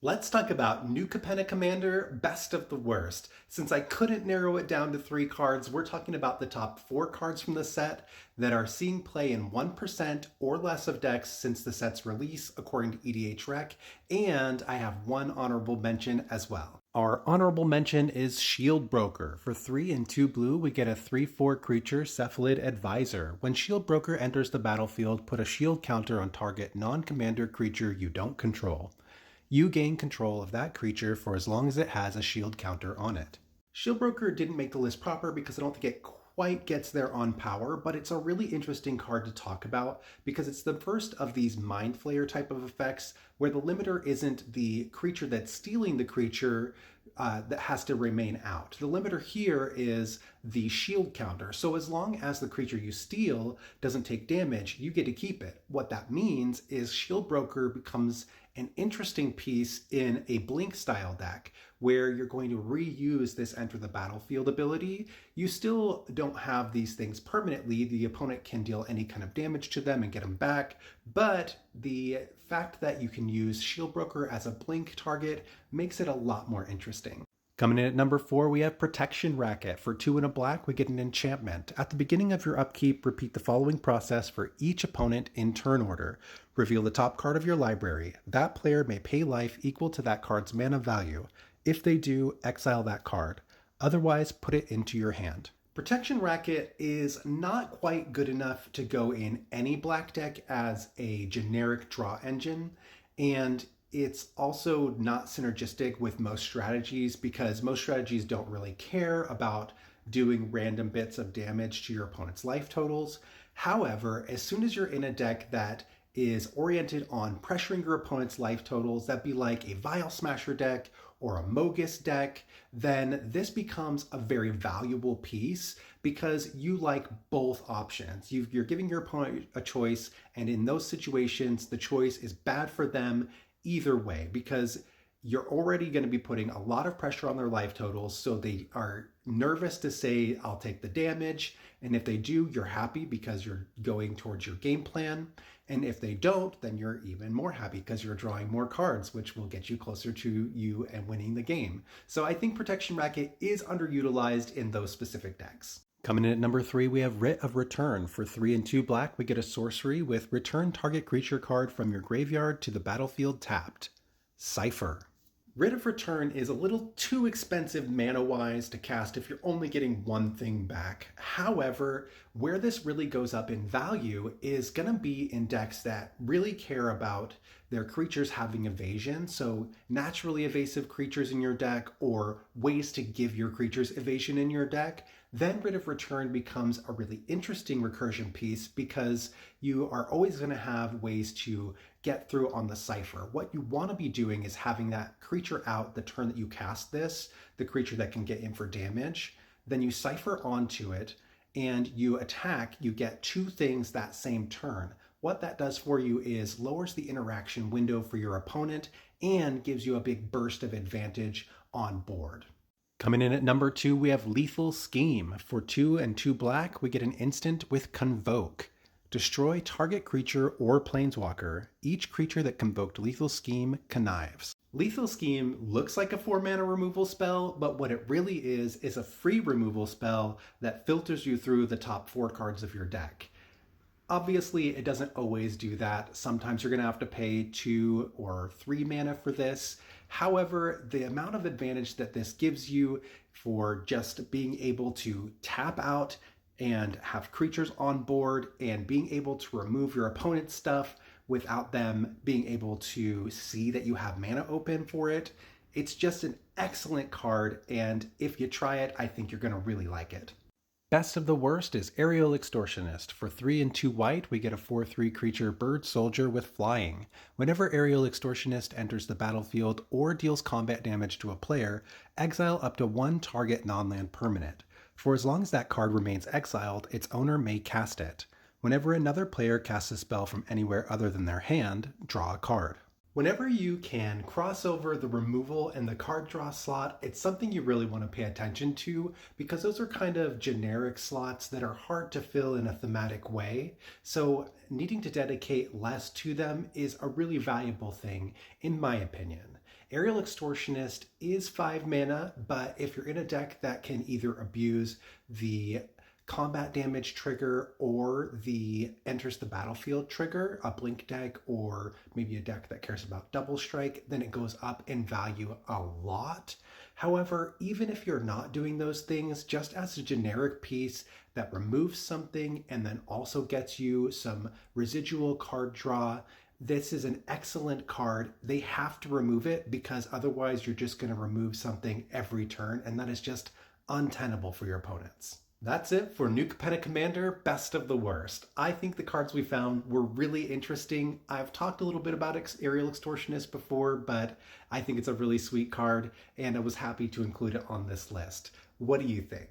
Let's talk about New Capenna Commander, Best of the Worst. Since I couldn't narrow it down to 3 cards, we're talking about the top 4 cards from the set that are seeing play in 1% or less of decks since the set's release, according to EDH Rec, and I have one honorable mention as well. Our honorable mention is Shield Broker. For 3 and 2 blue, we get a 3/4 creature, Cephalid Advisor. When Shield Broker enters the battlefield, put a shield counter on target non-commander creature you don't control. You gain control of that creature for as long as it has a shield counter on it. Shield Broker didn't make the list proper because I don't think it quite gets there on power, but it's a really interesting card to talk about because it's the first of these Mind Flayer type of effects where the limiter isn't the creature that's stealing the creature that has to remain out. The limiter here is the shield counter. So as long as the creature you steal doesn't take damage, you get to keep it. What that means is Shield Broker becomes an interesting piece in a Blink style deck where you're going to reuse this enter the battlefield ability. You still don't have these things permanently. The opponent can deal any kind of damage to them and get them back, but the fact that you can use Shield Broker as a Blink target makes it a lot more interesting. Coming in at number 4, we have Protection Racket. For 2 and a black, we get an enchantment. At the beginning of your upkeep, repeat the following process for each opponent in turn order. Reveal the top card of your library. That player may pay life equal to that card's mana value. If they do, exile that card. Otherwise, put it into your hand. Protection Racket is not quite good enough to go in any black deck as a generic draw engine, and it's also not synergistic with most strategies because most strategies don't really care about doing random bits of damage to your opponent's life totals. However, as soon as you're in a deck that is oriented on pressuring your opponent's life totals, that'd be like a Vial Smasher deck or a Mogus deck, then this becomes a very valuable piece because you like both options. You're giving your opponent a choice, and in those situations, the choice is bad for them either way because you're already going to be putting a lot of pressure on their life totals, so they are nervous to say, I'll take the damage. And if they do, you're happy because you're going towards your game plan. And if they don't, then you're even more happy because you're drawing more cards, which will get you closer to you and winning the game. So I think Protection Racket is underutilized in those specific decks. Coming in at number 3, we have Writ of Return. For 3 and 2 black, we get a sorcery with return target creature card from your graveyard to the battlefield tapped. Cipher. Writ of Return is a little too expensive mana-wise to cast if you're only getting one thing back. However, where this really goes up in value is going to be in decks that really care about their creatures having evasion, so naturally evasive creatures in your deck or ways to give your creatures evasion in your deck. Then Writ of Return becomes a really interesting recursion piece because you are always going to have ways to get through on the cipher. What you want to be doing is having that creature out the turn that you cast this, the creature that can get in for damage. Then you cipher onto it and you attack. You get 2 things that same turn. What that does for you is lowers the interaction window for your opponent and gives you a big burst of advantage on board. Coming in at number 2, we have Lethal Scheme. For 2 and 2 black, we get an instant with Convoke. Destroy target creature or planeswalker. Each creature that convoked Lethal Scheme connives. Lethal Scheme looks like a 4-mana removal spell, but what it really is a free removal spell that filters you through the top 4 cards of your deck. Obviously, it doesn't always do that. Sometimes you're going to have to pay 2 or 3 mana for this. However, the amount of advantage that this gives you for just being able to tap out and have creatures on board and being able to remove your opponent's stuff without them being able to see that you have mana open for it, it's just an excellent card, and if you try it, I think you're going to really like it. Best of the Worst is Aerial Extortionist. For 3 and 2 white, we get a 4/3 creature bird soldier with flying. Whenever Aerial Extortionist enters the battlefield or deals combat damage to a player, exile up to 1 target non-land permanent. For as long as that card remains exiled, its owner may cast it. Whenever another player casts a spell from anywhere other than their hand, draw a card. Whenever you can cross over the removal and the card draw slot, it's something you really want to pay attention to because those are kind of generic slots that are hard to fill in a thematic way. So needing to dedicate less to them is a really valuable thing, in my opinion. Aerial Extortionist is 5 mana, but if you're in a deck that can either abuse the combat damage trigger or the enters the battlefield trigger, a blink deck or maybe a deck that cares about double strike, then it goes up in value a lot. However, even if you're not doing those things, just as a generic piece that removes something and then also gets you some residual card draw, this is an excellent card. They have to remove it because otherwise you're just going to remove something every turn, and that is just untenable for your opponents. That's it for New Capenna Commander, Best of the Worst. I think the cards we found were really interesting. I've talked a little bit about Aerial Extortionist before, but I think it's a really sweet card, and I was happy to include it on this list. What do you think?